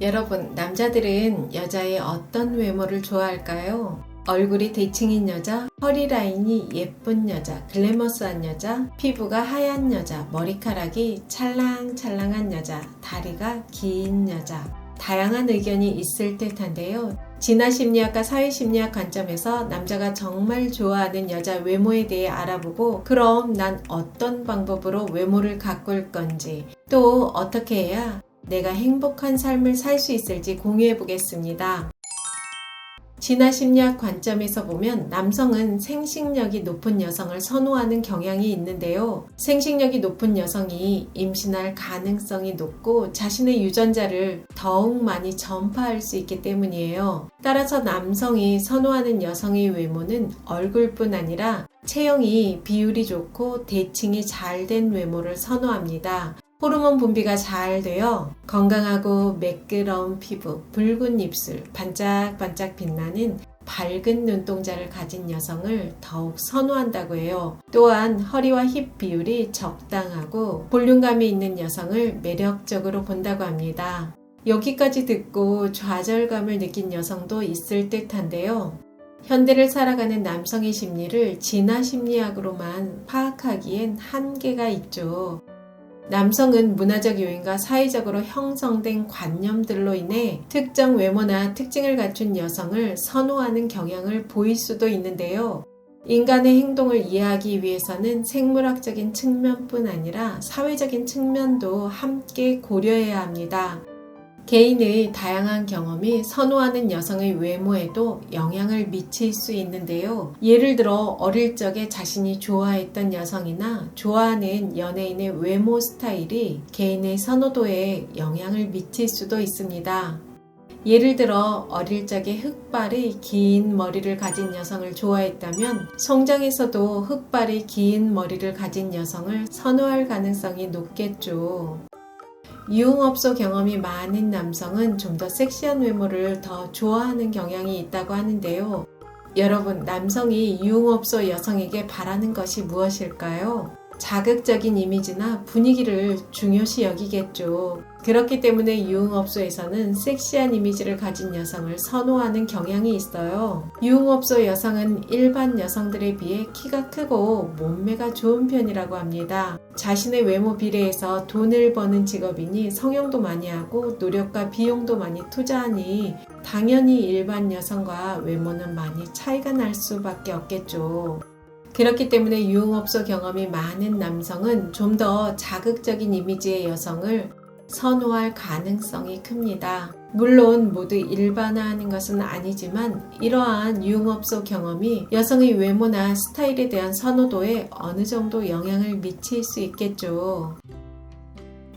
여러분, 남자들은 여자의 어떤 외모를 좋아할까요? 얼굴이 대칭인 여자, 허리 라인이 예쁜 여자, 글래머스한 여자, 피부가 하얀 여자, 머리카락이 찰랑찰랑한 여자, 다리가 긴 여자. 다양한 의견이 있을 듯한데요. 진화심리학과 사회심리학 관점에서 남자가 정말 좋아하는 여자 외모에 대해 알아보고, 그럼 난 어떤 방법으로 외모를 가꿀 건지, 또 어떻게 해야 내가 행복한 삶을 살 수 있을지 공유해 보겠습니다. 진화심리학 관점에서 보면 남성은 생식력이 높은 여성을 선호하는 경향이 있는데요. 생식력이 높은 여성이 임신할 가능성이 높고 자신의 유전자를 더욱 많이 전파할 수 있기 때문이에요. 따라서 남성이 선호하는 여성의 외모는 얼굴뿐 아니라 체형이 비율이 좋고 대칭이 잘 된 외모를 선호합니다. 호르몬 분비가 잘 되어 건강하고 매끄러운 피부, 붉은 입술, 반짝반짝 빛나는 밝은 눈동자를 가진 여성을 더욱 선호한다고 해요. 또한 허리와 힙 비율이 적당하고 볼륨감이 있는 여성을 매력적으로 본다고 합니다. 여기까지 듣고 좌절감을 느낀 여성도 있을 듯한데요. 현대를 살아가는 남성의 심리를 진화심리학으로만 파악하기엔 한계가 있죠. 남성은 문화적 요인과 사회적으로 형성된 관념들로 인해 특정 외모나 특징을 갖춘 여성을 선호하는 경향을 보일 수도 있는데요. 인간의 행동을 이해하기 위해서는 생물학적인 측면뿐 아니라 사회적인 측면도 함께 고려해야 합니다. 개인의 다양한 경험이 선호하는 여성의 외모에도 영향을 미칠 수 있는데요. 예를 들어 어릴 적에 자신이 좋아했던 여성이나 좋아하는 연예인의 외모 스타일이 개인의 선호도에 영향을 미칠 수도 있습니다. 예를 들어 어릴 적에 흑발의 긴 머리를 가진 여성을 좋아했다면 성장해서도 흑발의 긴 머리를 가진 여성을 선호할 가능성이 높겠죠. 유흥업소 경험이 많은 남성은 좀 더 섹시한 외모를 더 좋아하는 경향이 있다고 하는데요. 여러분, 남성이 유흥업소 여성에게 바라는 것이 무엇일까요? 자극적인 이미지나 분위기를 중요시 여기겠죠. 그렇기 때문에 유흥업소에서는 섹시한 이미지를 가진 여성을 선호하는 경향이 있어요. 유흥업소 여성은 일반 여성들에 비해 키가 크고 몸매가 좋은 편이라고 합니다. 자신의 외모 비례해서 돈을 버는 직업이니 성형도 많이 하고 노력과 비용도 많이 투자하니 당연히 일반 여성과 외모는 많이 차이가 날 수밖에 없겠죠. 그렇기 때문에 유흥업소 경험이 많은 남성은 좀 더 자극적인 이미지의 여성을 선호할 가능성이 큽니다. 물론 모두 일반화하는 것은 아니지만 이러한 유흥업소 경험이 여성의 외모나 스타일에 대한 선호도에 어느 정도 영향을 미칠 수 있겠죠.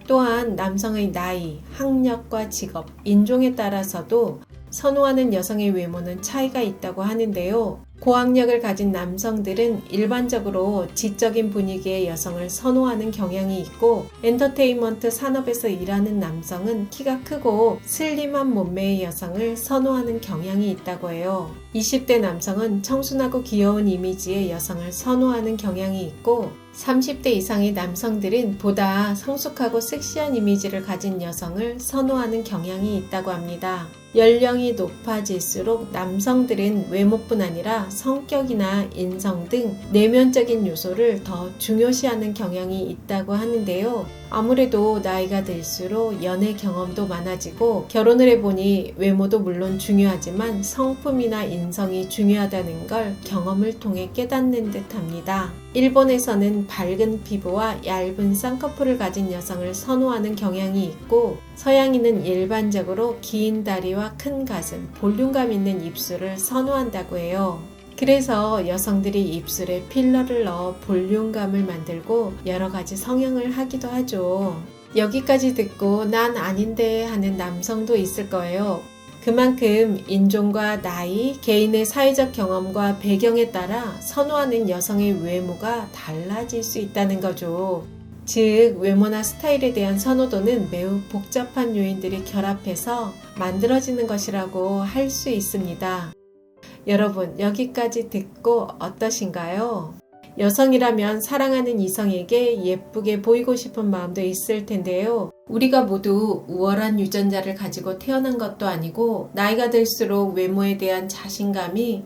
또한 남성의 나이, 학력과 직업, 인종에 따라서도 선호하는 여성의 외모는 차이가 있다고 하는데요. 고학력을 가진 남성들은 일반적으로 지적인 분위기의 여성을 선호하는 경향이 있고, 엔터테인먼트 산업에서 일하는 남성은 키가 크고 슬림한 몸매의 여성을 선호하는 경향이 있다고 해요. 20대 남성은 청순하고 귀여운 이미지의 여성을 선호하는 경향이 있고, 30대 이상의 남성들은 보다 성숙하고 섹시한 이미지를 가진 여성을 선호하는 경향이 있다고 합니다. 연령이 높아질수록 남성들은 외모뿐 아니라 성격이나 인성 등 내면적인 요소를 더 중요시하는 경향이 있다고 하는데요. 아무래도 나이가 들수록 연애 경험도 많아지고 결혼을 해보니 외모도 물론 중요하지만 성품이나 인성이 중요하다는 걸 경험을 통해 깨닫는 듯합니다. 일본에서는 밝은 피부와 얇은 쌍꺼풀을 가진 여성을 선호하는 경향이 있고, 서양인은 일반적으로 긴 다리와 큰 가슴, 볼륨감 있는 입술을 선호한다고 해요. 그래서 여성들이 입술에 필러를 넣어 볼륨감을 만들고 여러 가지 성형을 하기도 하죠. 여기까지 듣고 난 아닌데 하는 남성도 있을 거예요. 그만큼 인종과 나이, 개인의 사회적 경험과 배경에 따라 선호하는 여성의 외모가 달라질 수 있다는 거죠. 즉, 외모나 스타일에 대한 선호도는 매우 복잡한 요인들이 결합해서 만들어지는 것이라고 할 수 있습니다. 여러분, 여기까지 듣고 어떠신가요? 여성이라면 사랑하는 이성에게 예쁘게 보이고 싶은 마음도 있을 텐데요. 우리가 모두 우월한 유전자를 가지고 태어난 것도 아니고 나이가 들수록 외모에 대한 자신감이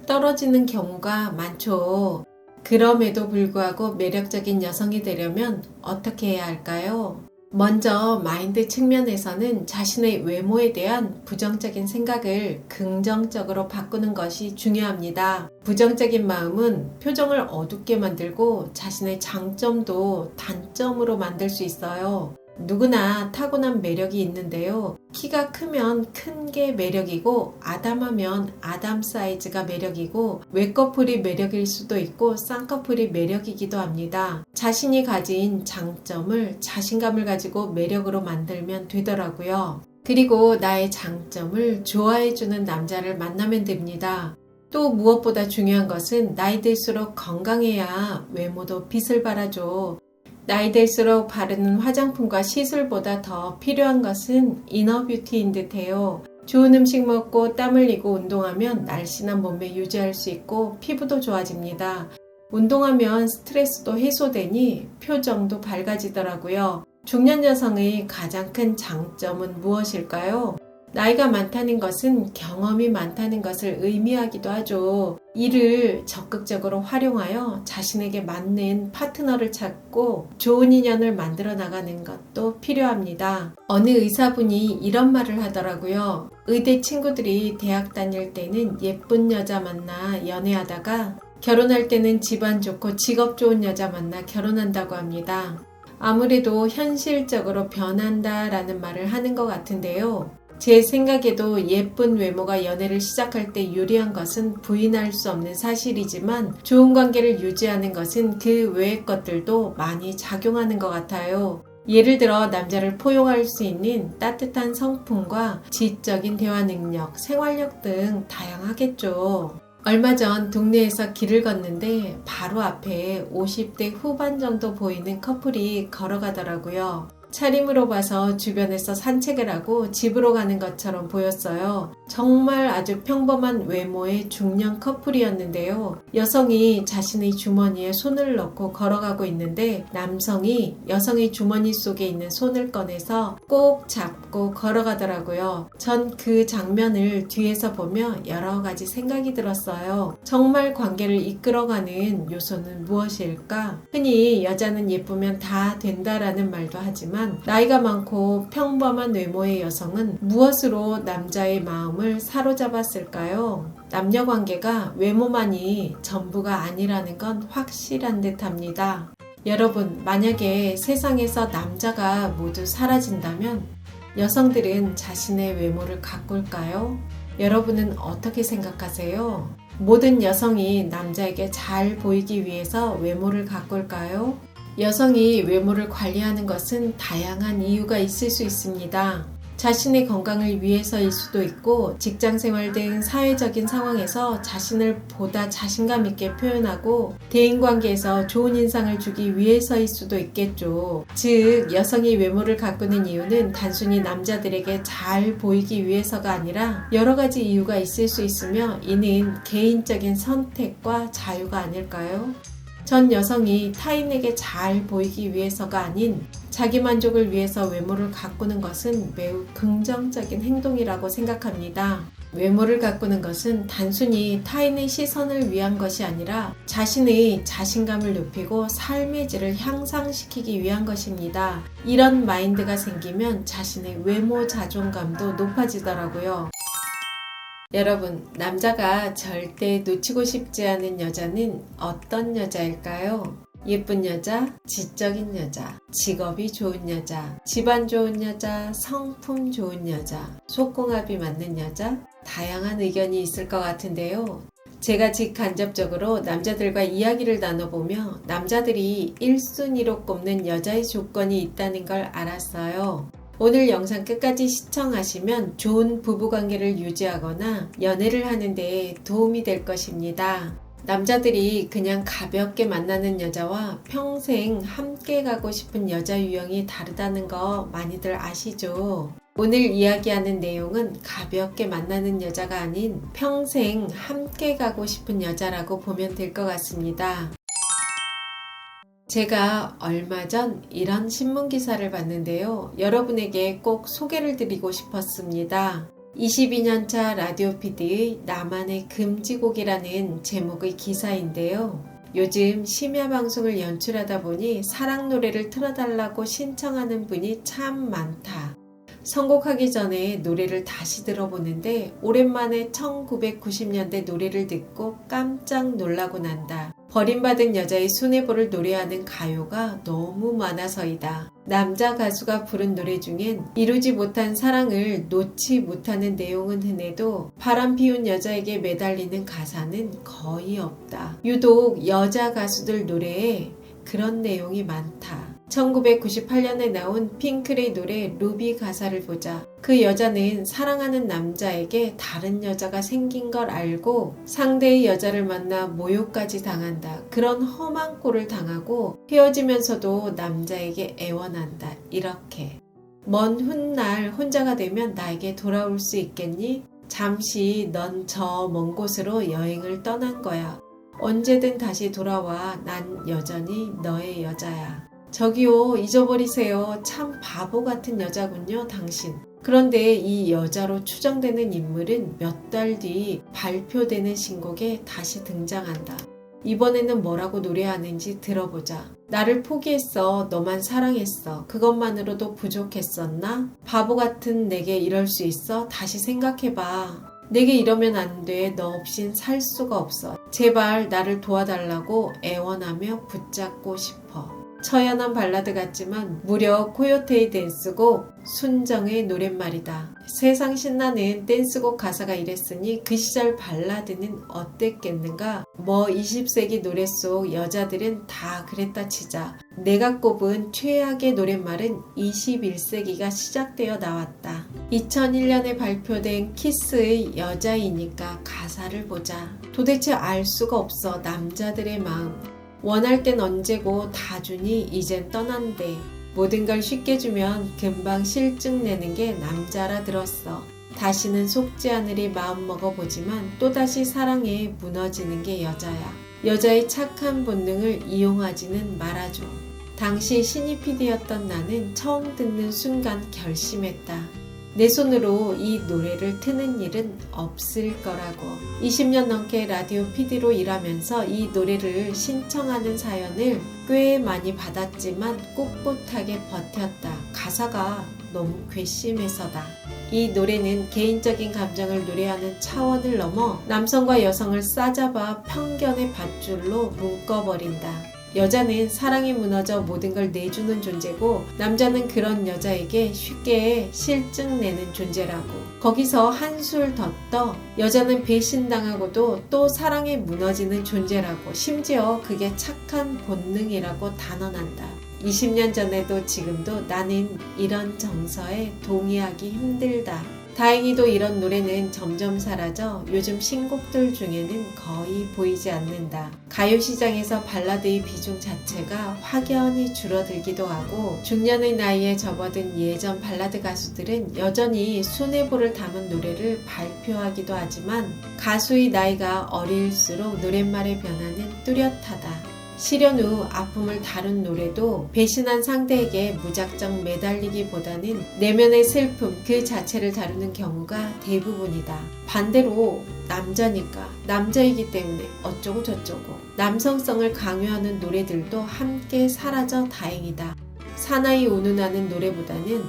떨어지는 경우가 많죠. 그럼에도 불구하고 매력적인 여성이 되려면 어떻게 해야 할까요? 먼저 마인드 측면에서는 자신의 외모에 대한 부정적인 생각을 긍정적으로 바꾸는 것이 중요합니다. 부정적인 마음은 표정을 어둡게 만들고 자신의 장점도 단점으로 만들 수 있어요. 누구나 타고난 매력이 있는데요. 키가 크면 큰 게 매력이고 아담하면 아담 사이즈가 매력이고 외꺼풀이 매력일 수도 있고 쌍꺼풀이 매력이기도 합니다. 자신이 가진 장점을 자신감을 가지고 매력으로 만들면 되더라고요. 그리고 나의 장점을 좋아해주는 남자를 만나면 됩니다. 또 무엇보다 중요한 것은 나이 들수록 건강해야 외모도 빛을 발하죠. 나이 들수록 바르는 화장품과 시술보다 더 필요한 것은 이너뷰티인 듯해요. 좋은 음식 먹고 땀 흘리고 운동하면 날씬한 몸매 유지할 수 있고 피부도 좋아집니다. 운동하면 스트레스도 해소되니 표정도 밝아지더라고요. 중년 여성의 가장 큰 장점은 무엇일까요? 나이가 많다는 것은 경험이 많다는 것을 의미하기도 하죠. 이를 적극적으로 활용하여 자신에게 맞는 파트너를 찾고 좋은 인연을 만들어 나가는 것도 필요합니다. 어느 의사분이 이런 말을 하더라고요. 의대 친구들이 대학 다닐 때는 예쁜 여자 만나 연애하다가 결혼할 때는 집안 좋고 직업 좋은 여자 만나 결혼한다고 합니다. 아무래도 현실적으로 변한다라는 말을 하는 것 같은데요. 제 생각에도 예쁜 외모가 연애를 시작할 때 유리한 것은 부인할 수 없는 사실이지만 좋은 관계를 유지하는 것은 그 외의 것들도 많이 작용하는 것 같아요. 예를 들어 남자를 포용할 수 있는 따뜻한 성품과 지적인 대화 능력, 생활력 등 다양하겠죠. 얼마 전 동네에서 길을 걷는데 바로 앞에 50대 후반 정도 보이는 커플이 걸어가더라고요. 차림으로 봐서 주변에서 산책을 하고 집으로 가는 것처럼 보였어요. 정말 아주 평범한 외모의 중년 커플이었는데요. 여성이 자신의 주머니에 손을 넣고 걸어가고 있는데 남성이 여성의 주머니 속에 있는 손을 꺼내서 꼭 잡고 걸어가더라고요. 전 그 장면을 뒤에서 보며 여러 가지 생각이 들었어요. 정말 관계를 이끌어가는 요소는 무엇일까? 흔히 여자는 예쁘면 다 된다라는 말도 하지만 나이가 많고 평범한 외모의 여성은 무엇으로 남자의 마음을 사로잡았을까요? 남녀 관계가 외모만이 전부가 아니라는 건 확실한 듯합니다. 여러분, 만약에 세상에서 남자가 모두 사라진다면 여성들은 자신의 외모를 가꿀까요? 여러분은 어떻게 생각하세요? 모든 여성이 남자에게 잘 보이기 위해서 외모를 가꿀까요? 여성이 외모를 관리하는 것은 다양한 이유가 있을 수 있습니다. 자신의 건강을 위해서일 수도 있고 직장생활 등 사회적인 상황에서 자신을 보다 자신감 있게 표현하고 대인관계에서 좋은 인상을 주기 위해서일 수도 있겠죠. 즉 여성이 외모를 가꾸는 이유는 단순히 남자들에게 잘 보이기 위해서가 아니라 여러 가지 이유가 있을 수 있으며 이는 개인적인 선택과 자유가 아닐까요? 전 여성이 타인에게 잘 보이기 위해서가 아닌 자기 만족을 위해서 외모를 가꾸는 것은 매우 긍정적인 행동이라고 생각합니다. 외모를 가꾸는 것은 단순히 타인의 시선을 위한 것이 아니라 자신의 자신감을 높이고 삶의 질을 향상시키기 위한 것입니다. 이런 마인드가 생기면 자신의 외모 자존감도 높아지더라고요. 여러분, 남자가 절대 놓치고 싶지 않은 여자는 어떤 여자일까요? 예쁜 여자, 지적인 여자, 직업이 좋은 여자, 집안 좋은 여자, 성품 좋은 여자, 속궁합이 맞는 여자, 다양한 의견이 있을 것 같은데요. 제가 직간접적으로 남자들과 이야기를 나눠보며 남자들이 1순위로 꼽는 여자의 조건이 있다는 걸 알았어요. 오늘 영상 끝까지 시청하시면 좋은 부부관계를 유지하거나 연애를 하는 데 도움이 될 것입니다. 남자들이 그냥 가볍게 만나는 여자와 평생 함께 가고 싶은 여자 유형이 다르다는 거 많이들 아시죠? 오늘 이야기하는 내용은 가볍게 만나는 여자가 아닌 평생 함께 가고 싶은 여자라고 보면 될 것 같습니다. 제가 얼마 전 이런 신문 기사를 봤는데요. 여러분에게 꼭 소개를 드리고 싶었습니다. 22년차 라디오 PD의 나만의 금지곡이라는 제목의 기사인데요. 요즘 심야 방송을 연출하다 보니 사랑 노래를 틀어달라고 신청하는 분이 참 많다. 선곡하기 전에 노래를 다시 들어보는데 오랜만에 1990년대 노래를 듣고 깜짝 놀라고 난다. 버림받은 여자의 손해보를 노래하는 가요가 너무 많아서이다. 남자 가수가 부른 노래 중엔 이루지 못한 사랑을 놓지 못하는 내용은 흔해도 바람 피운 여자에게 매달리는 가사는 거의 없다. 유독 여자 가수들 노래에 그런 내용이 많다. 1998년에 나온 핑클의 노래 루비 가사를 보자. 그 여자는 사랑하는 남자에게 다른 여자가 생긴 걸 알고 상대의 여자를 만나 모욕까지 당한다. 그런 험한 꼴을 당하고 헤어지면서도 남자에게 애원한다. 이렇게. 먼 훗날 혼자가 되면 나에게 돌아올 수 있겠니? 잠시 넌 저 먼 곳으로 여행을 떠난 거야. 언제든 다시 돌아와. 난 여전히 너의 여자야. 저기요, 잊어버리세요. 참 바보 같은 여자군요, 당신. 그런데 이 여자로 추정되는 인물은 몇 달 뒤 발표되는 신곡에 다시 등장한다. 이번에는 뭐라고 노래하는지 들어보자. 나를 포기했어. 너만 사랑했어. 그것만으로도 부족했었나? 바보 같은 내게 이럴 수 있어? 다시 생각해봐. 내게 이러면 안 돼. 너 없인 살 수가 없어. 제발 나를 도와달라고 애원하며 붙잡고 싶어. 처연한 발라드 같지만 무려 코요테의 댄스곡 순정의 노랫말이다. 세상 신나는 댄스곡 가사가 이랬으니 그 시절 발라드는 어땠겠는가? 뭐 20세기 노래 속 여자들은 다 그랬다 치자. 내가 꼽은 최악의 노랫말은 21세기가 시작되어 나왔다. 2001년에 발표된 키스의 여자이니까 가사를 보자. 도대체 알 수가 없어 남자들의 마음. 원할 땐 언제고 다 주니 이젠 떠난대. 모든 걸 쉽게 주면 금방 실증 내는 게 남자라 들었어. 다시는 속지 않으리 마음 먹어보지만 또다시 사랑에 무너지는 게 여자야. 여자의 착한 본능을 이용하지는 말아줘. 당시 신입 PD였던 나는 처음 듣는 순간 결심했다. 내 손으로 이 노래를 트는 일은 없을 거라고. 20년 넘게 라디오 PD로 일하면서 이 노래를 신청하는 사연을 꽤 많이 받았지만 꿋꿋하게 버텼다. 가사가 너무 괘씸해서다. 이 노래는 개인적인 감정을 노래하는 차원을 넘어 남성과 여성을 싸잡아 편견의 밧줄로 묶어버린다. 여자는 사랑이 무너져 모든 걸 내주는 존재고 남자는 그런 여자에게 쉽게 실증 내는 존재라고. 거기서 한술 더 떠 여자는 배신당하고도 또 사랑에 무너지는 존재라고. 심지어 그게 착한 본능이라고 단언한다. 20년 전에도 지금도 나는 이런 정서에 동의하기 힘들다. 다행히도 이런 노래는 점점 사라져 요즘 신곡들 중에는 거의 보이지 않는다. 가요시장에서 발라드의 비중 자체가 확연히 줄어들기도 하고 중년의 나이에 접어든 예전 발라드 가수들은 여전히 순애보를 담은 노래를 발표하기도 하지만 가수의 나이가 어릴수록 노랫말의 변화는 뚜렷하다. 실연 후 아픔을 다룬 노래도 배신한 상대에게 무작정 매달리기보다는 내면의 슬픔 그 자체를 다루는 경우가 대부분이다. 반대로 남자니까 남자이기 때문에 어쩌고 저쩌고 남성성을 강요하는 노래들도 함께 사라져 다행이다. 사나이 운운하는 노래보다는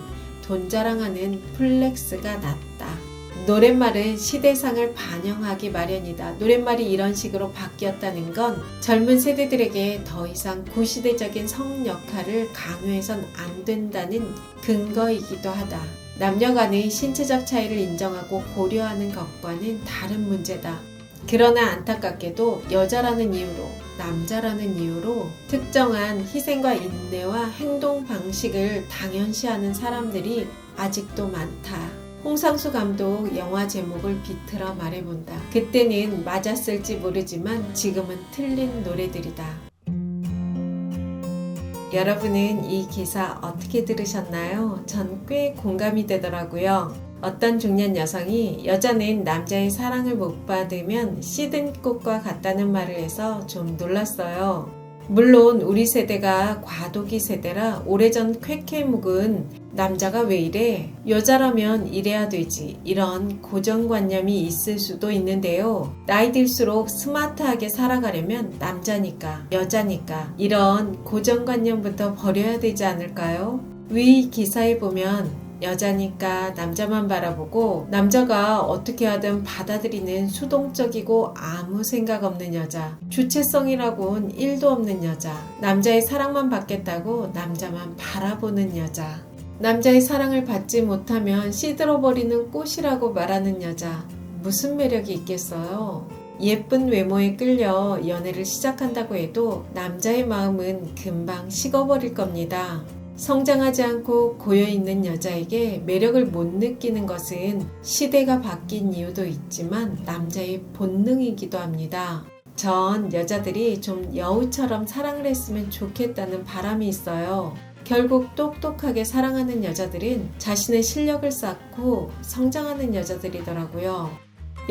돈 자랑하는 플렉스가 낫다. 노랫말은 시대상을 반영하기 마련이다. 노랫말이 이런 식으로 바뀌었다는 건 젊은 세대들에게 더 이상 구시대적인 성 역할을 강요해선 안 된다는 근거이기도 하다. 남녀 간의 신체적 차이를 인정하고 고려하는 것과는 다른 문제다. 그러나 안타깝게도 여자라는 이유로 남자라는 이유로 특정한 희생과 인내와 행동 방식을 당연시하는 사람들이 아직도 많다. 홍상수 감독 영화 제목을 비틀어 말해본다. 그때는 맞았을지 모르지만 지금은 틀린 노래들이다. 여러분은 이 기사 어떻게 들으셨나요? 전 꽤 공감이 되더라고요. 어떤 중년 여성이 여자는 남자의 사랑을 못 받으면 시든 꽃과 같다는 말을 해서 좀 놀랐어요. 물론 우리 세대가 과도기 세대라 오래전 쾌쾌묵은 남자가 왜 이래? 여자라면 이래야 되지. 이런 고정관념이 있을 수도 있는데요. 나이 들수록 스마트하게 살아가려면 남자니까, 여자니까 이런 고정관념부터 버려야 되지 않을까요? 위 기사에 보면 여자니까 남자만 바라보고 남자가 어떻게 하든 받아들이는 수동적이고 아무 생각 없는 여자, 주체성이라고는 1도 없는 여자, 남자의 사랑만 받겠다고 남자만 바라보는 여자, 남자의 사랑을 받지 못하면 시들어버리는 꽃이라고 말하는 여자, 무슨 매력이 있겠어요? 예쁜 외모에 끌려 연애를 시작한다고 해도 남자의 마음은 금방 식어버릴 겁니다. 성장하지 않고 고여있는 여자에게 매력을 못 느끼는 것은 시대가 바뀐 이유도 있지만 남자의 본능이기도 합니다. 전 여자들이 좀 여우처럼 사랑을 했으면 좋겠다는 바람이 있어요. 결국 똑똑하게 사랑하는 여자들은 자신의 실력을 쌓고 성장하는 여자들이더라고요.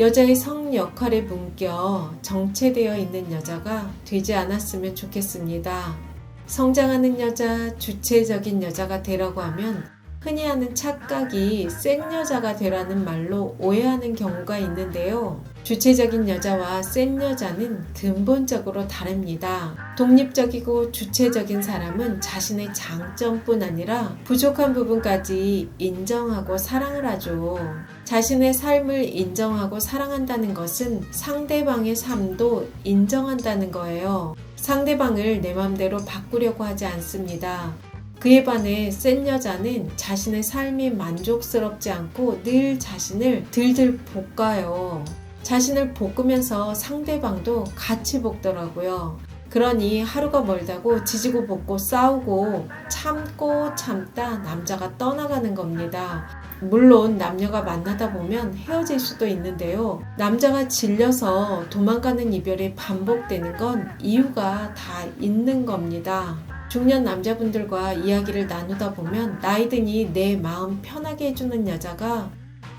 여자의 성 역할에 묶여 정체되어 있는 여자가 되지 않았으면 좋겠습니다. 성장하는 여자, 주체적인 여자가 되라고 하면 흔히 하는 착각이 센 여자가 되라는 말로 오해하는 경우가 있는데요. 주체적인 여자와 센 여자는 근본적으로 다릅니다. 독립적이고 주체적인 사람은 자신의 장점뿐 아니라 부족한 부분까지 인정하고 사랑을 하죠. 자신의 삶을 인정하고 사랑한다는 것은 상대방의 삶도 인정한다는 거예요. 상대방을 내 맘대로 바꾸려고 하지 않습니다. 그에 반해 센 여자는 자신의 삶이 만족스럽지 않고 늘 자신을 들들 볶아요. 자신을 볶으면서 상대방도 같이 볶더라고요. 그러니 하루가 멀다고 지지고 볶고 싸우고 참고 참다 남자가 떠나가는 겁니다. 물론 남녀가 만나다 보면 헤어질 수도 있는데요. 남자가 질려서 도망가는 이별이 반복되는 건 이유가 다 있는 겁니다. 중년 남자분들과 이야기를 나누다 보면 나이 드니 내 마음 편하게 해주는 여자가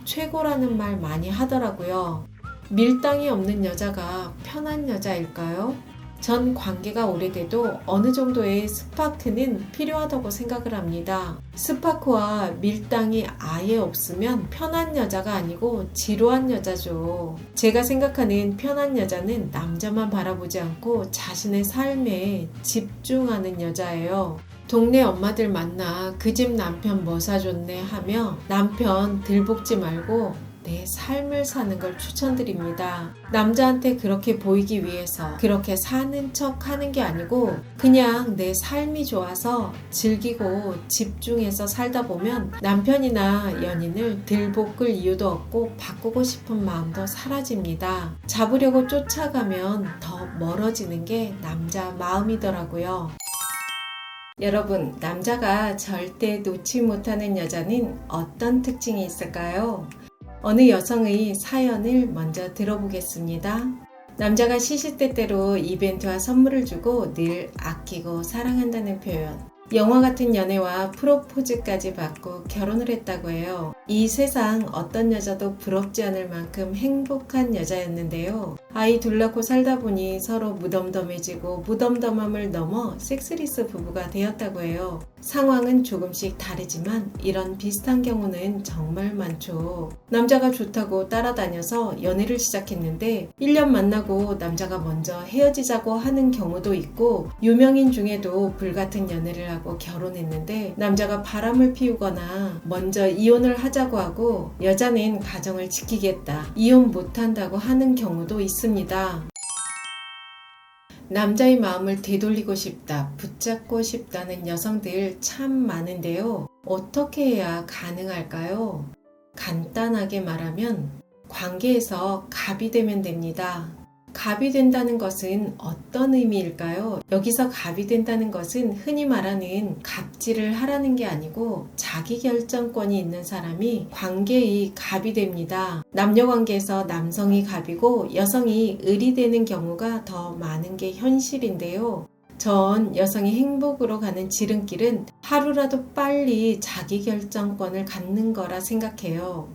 최고라는 말 많이 하더라고요. 밀당이 없는 여자가 편한 여자일까요? 전 관계가 오래돼도 어느 정도의 스파크는 필요하다고 생각을 합니다. 스파크와 밀당이 아예 없으면 편한 여자가 아니고 지루한 여자죠. 제가 생각하는 편한 여자는 남자만 바라보지 않고 자신의 삶에 집중하는 여자예요. 동네 엄마들 만나 그 집 남편 뭐 사줬네 하며 남편 들볶지 말고 내 삶을 사는 걸 추천드립니다. 남자한테 그렇게 보이기 위해서 그렇게 사는 척 하는 게 아니고 그냥 내 삶이 좋아서 즐기고 집중해서 살다 보면 남편이나 연인을 들볶을 이유도 없고 바꾸고 싶은 마음도 사라집니다. 잡으려고 쫓아가면 더 멀어지는 게 남자 마음이더라고요. 여러분, 남자가 절대 놓지 못하는 여자는 어떤 특징이 있을까요? 어느 여성의 사연을 먼저 들어보겠습니다. 남자가 시시때때로 이벤트와 선물을 주고 늘 아끼고 사랑한다는 표현. 영화 같은 연애와 프로포즈까지 받고 결혼을 했다고 해요. 이 세상 어떤 여자도 부럽지 않을 만큼 행복한 여자였는데요. 아이 둘 낳고 살다 보니 서로 무덤덤해지고 무덤덤함을 넘어 섹스리스 부부가 되었다고 해요. 상황은 조금씩 다르지만 이런 비슷한 경우는 정말 많죠. 남자가 좋다고 따라다녀서 연애를 시작했는데 1년 만나고 남자가 먼저 헤어지자고 하는 경우도 있고 유명인 중에도 불같은 연애를 하고 결혼했는데 남자가 바람을 피우거나 먼저 이혼을 하자고 하고 여자는 가정을 지키겠다, 이혼 못한다고 하는 경우도 있습니다. 남자의 마음을 되돌리고 싶다, 붙잡고 싶다는 여성들 참 많은데요. 어떻게 해야 가능할까요? 간단하게 말하면 관계에서 갑이 되면 됩니다. 갑이 된다는 것은 어떤 의미일까요? 여기서 갑이 된다는 것은 흔히 말하는 갑질을 하라는 게 아니고 자기 결정권이 있는 사람이 관계의 갑이 됩니다. 남녀 관계에서 남성이 갑이고 여성이 을이 되는 경우가 더 많은 게 현실인데요. 전 여성이 행복으로 가는 지름길은 하루라도 빨리 자기 결정권을 갖는 거라 생각해요.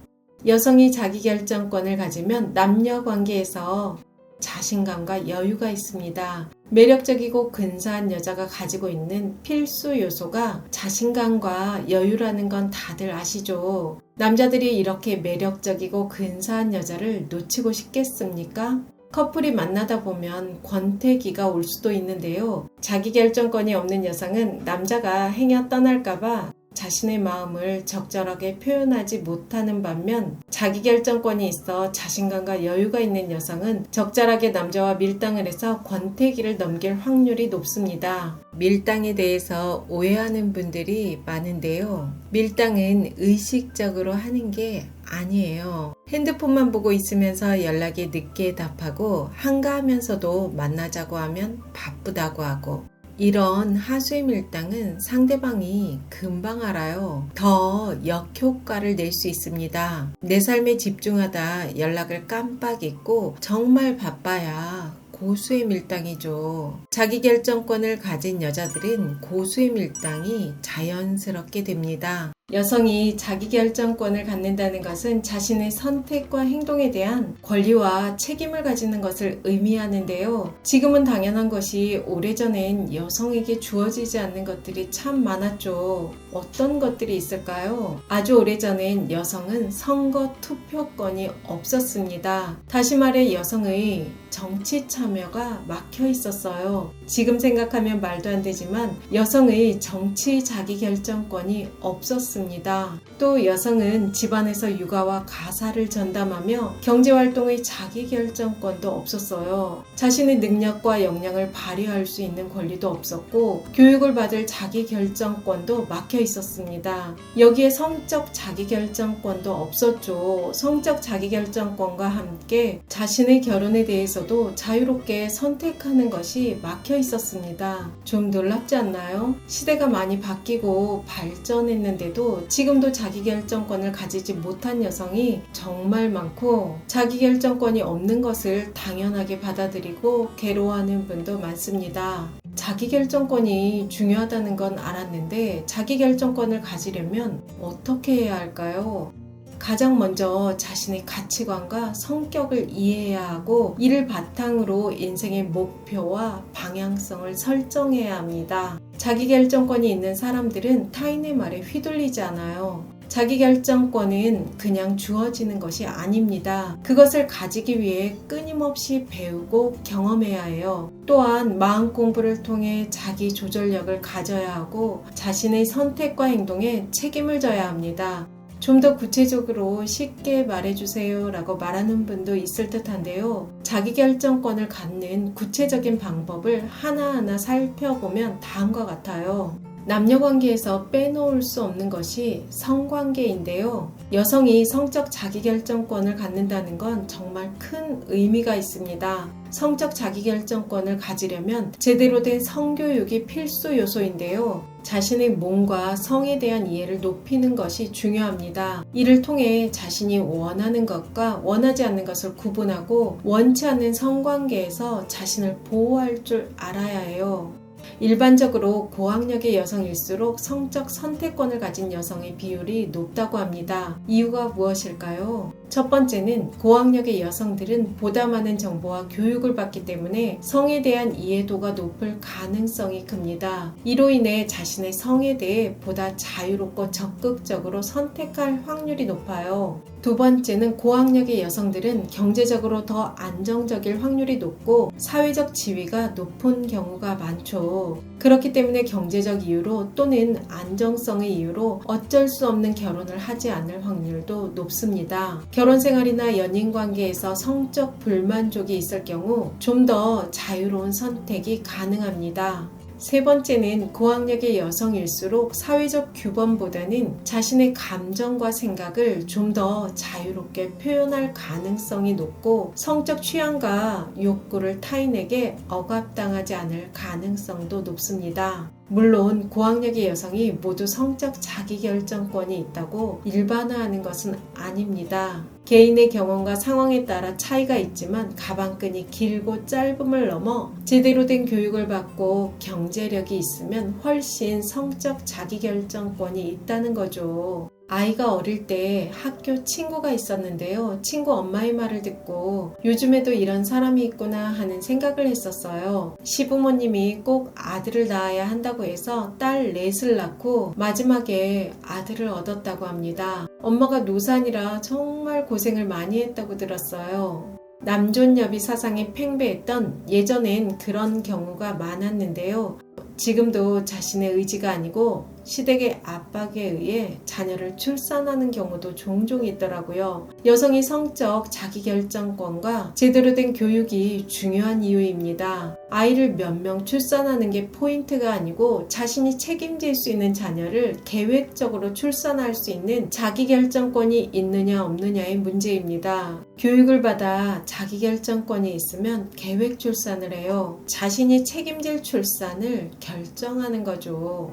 여성이 자기 결정권을 가지면 남녀 관계에서 자신감과 여유가 있습니다. 매력적이고 근사한 여자가 가지고 있는 필수 요소가 자신감과 여유라는 건 다들 아시죠? 남자들이 이렇게 매력적이고 근사한 여자를 놓치고 싶겠습니까? 커플이 만나다 보면 권태기가 올 수도 있는데요. 자기결정권이 없는 여성은 남자가 행여 떠날까봐 자신의 마음을 적절하게 표현하지 못하는 반면 자기결정권이 있어 자신감과 여유가 있는 여성은 적절하게 남자와 밀당을 해서 권태기를 넘길 확률이 높습니다. 밀당에 대해서 오해하는 분들이 많은데요. 밀당은 의식적으로 하는 게 아니에요. 핸드폰만 보고 있으면서 연락에 늦게 답하고 한가하면서도 만나자고 하면 바쁘다고 하고, 이런 하수의 밀당은 상대방이 금방 알아요. 더 역효과를 낼 수 있습니다. 내 삶에 집중하다 연락을 깜빡 잊고 정말 바빠야 고수의 밀당이죠. 자기결정권을 가진 여자들은 고수의 밀당이 자연스럽게 됩니다. 여성이 자기결정권을 갖는다는 것은 자신의 선택과 행동에 대한 권리와 책임을 가지는 것을 의미하는데요. 지금은 당연한 것이 오래전엔 여성에게 주어지지 않는 것들이 참 많았죠. 어떤 것들이 있을까요? 아주 오래전엔 여성은 선거 투표권이 없었습니다. 다시 말해 여성의 정치 참여가 막혀 있었어요. 지금 생각하면 말도 안 되지만 여성의 정치 자기결정권이 없었습니다. 또 여성은 집안에서 육아와 가사를 전담하며 경제활동의 자기결정권도 없었어요. 자신의 능력과 역량을 발휘할 수 있는 권리도 없었고 교육을 받을 자기결정권도 막혀 있었습니다. 여기에 성적 자기결정권도 없었죠. 성적 자기결정권과 함께 자신의 결혼에 대해서도 자유롭게 선택하는 것이 막혀 있었습니다. 좀 놀랍지 않나요? 시대가 많이 바뀌고 발전했는데도 지금도 자기결정권을 가지지 못한 여성이 정말 많고 자기결정권이 없는 것을 당연하게 받아들이고 괴로워하는 분도 많습니다. 자기결정권이 중요하다는 건 알았는데 자기결정권을 가지려면 어떻게 해야 할까요? 가장 먼저 자신의 가치관과 성격을 이해해야 하고 이를 바탕으로 인생의 목표와 방향성을 설정해야 합니다. 자기결정권이 있는 사람들은 타인의 말에 휘둘리지 않아요. 자기결정권은 그냥 주어지는 것이 아닙니다. 그것을 가지기 위해 끊임없이 배우고 경험해야 해요. 또한 마음 공부를 통해 자기 조절력을 가져야 하고 자신의 선택과 행동에 책임을 져야 합니다. 좀 더 구체적으로 쉽게 말해주세요 라고 말하는 분도 있을 듯한데요. 자기결정권을 갖는 구체적인 방법을 하나하나 살펴보면 다음과 같아요. 남녀관계에서 빼놓을 수 없는 것이 성관계인데요. 여성이 성적 자기결정권을 갖는다는 건 정말 큰 의미가 있습니다. 성적 자기결정권을 가지려면 제대로 된 성교육이 필수 요소인데요. 자신의 몸과 성에 대한 이해를 높이는 것이 중요합니다. 이를 통해 자신이 원하는 것과 원하지 않는 것을 구분하고 원치 않는 성관계에서 자신을 보호할 줄 알아야 해요. 일반적으로 고학력의 여성일수록 성적 선택권을 가진 여성의 비율이 높다고 합니다. 이유가 무엇일까요? 첫 번째는 고학력의 여성들은 보다 많은 정보와 교육을 받기 때문에 성에 대한 이해도가 높을 가능성이 큽니다. 이로 인해 자신의 성에 대해 보다 자유롭고 적극적으로 선택할 확률이 높아요. 두 번째는 고학력의 여성들은 경제적으로 더 안정적일 확률이 높고 사회적 지위가 높은 경우가 많죠. 그렇기 때문에 경제적 이유로 또는 안정성의 이유로 어쩔 수 없는 결혼을 하지 않을 확률도 높습니다. 결혼 생활이나 연인 관계에서 성적 불만족이 있을 경우 좀 더 자유로운 선택이 가능합니다. 세 번째는 고학력의 여성일수록 사회적 규범보다는 자신의 감정과 생각을 좀 더 자유롭게 표현할 가능성이 높고 성적 취향과 욕구를 타인에게 억압당하지 않을 가능성도 높습니다. 물론 고학력의 여성이 모두 성적 자기결정권이 있다고 일반화하는 것은 아닙니다. 개인의 경험과 상황에 따라 차이가 있지만 가방끈이 길고 짧음을 넘어 제대로 된 교육을 받고 경제력이 있으면 훨씬 성적 자기결정권이 있다는 거죠. 아이가 어릴 때 학교 친구가 있었는데요. 친구 엄마의 말을 듣고 요즘에도 이런 사람이 있구나 하는 생각을 했었어요. 시부모님이 꼭 아들을 낳아야 한다고 해서 딸 넷을 낳고 마지막에 아들을 얻었다고 합니다. 엄마가 노산이라 정말 고생을 많이 했다고 들었어요. 남존여비 사상에 팽배했던 예전엔 그런 경우가 많았는데요. 지금도 자신의 의지가 아니고 시댁의 압박에 의해 자녀를 출산하는 경우도 종종 있더라고요. 여성이 성적 자기결정권과 제대로 된 교육이 중요한 이유입니다. 아이를 몇 명 출산하는 게 포인트가 아니고 자신이 책임질 수 있는 자녀를 계획적으로 출산할 수 있는 자기결정권이 있느냐 없느냐의 문제입니다. 교육을 받아 자기결정권이 있으면 계획 출산을 해요. 자신이 책임질 출산을 결정하는 거죠.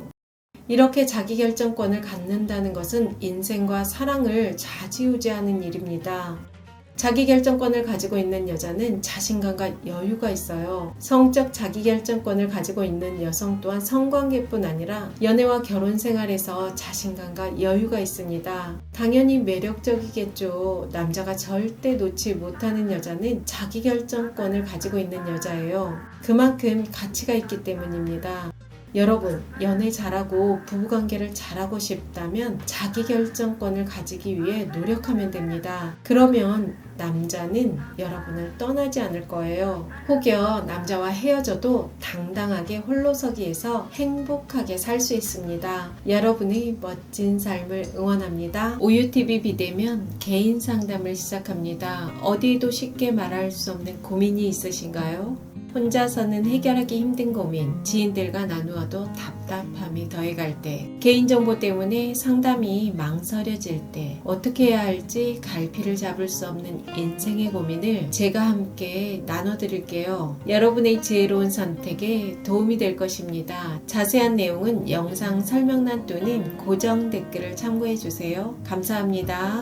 이렇게 자기결정권을 갖는다는 것은 인생과 사랑을 좌지우지하는 일입니다. 자기결정권을 가지고 있는 여자는 자신감과 여유가 있어요. 성적 자기결정권을 가지고 있는 여성 또한 성관계뿐 아니라 연애와 결혼 생활에서 자신감과 여유가 있습니다. 당연히 매력적이겠죠. 남자가 절대 놓지 못하는 여자는 자기결정권을 가지고 있는 여자예요. 그만큼 가치가 있기 때문입니다. 여러분, 연애 잘하고 부부관계를 잘하고 싶다면 자기결정권을 가지기 위해 노력하면 됩니다. 그러면 남자는 여러분을 떠나지 않을 거예요. 혹여 남자와 헤어져도 당당하게 홀로서기에서 행복하게 살 수 있습니다. 여러분의 멋진 삶을 응원합니다. 오유TV 비대면 개인 상담을 시작합니다. 어디에도 쉽게 말할 수 없는 고민이 있으신가요? 혼자서는 해결하기 힘든 고민, 지인들과 나누어도 답답함이 더해갈 때, 개인정보 때문에 상담이 망설여질 때, 어떻게 해야 할지 갈피를 잡을 수 없는 인생의 고민을 제가 함께 나눠드릴게요. 여러분의 지혜로운 선택에 도움이 될 것입니다. 자세한 내용은 영상 설명란 또는 고정 댓글을 참고해주세요. 감사합니다.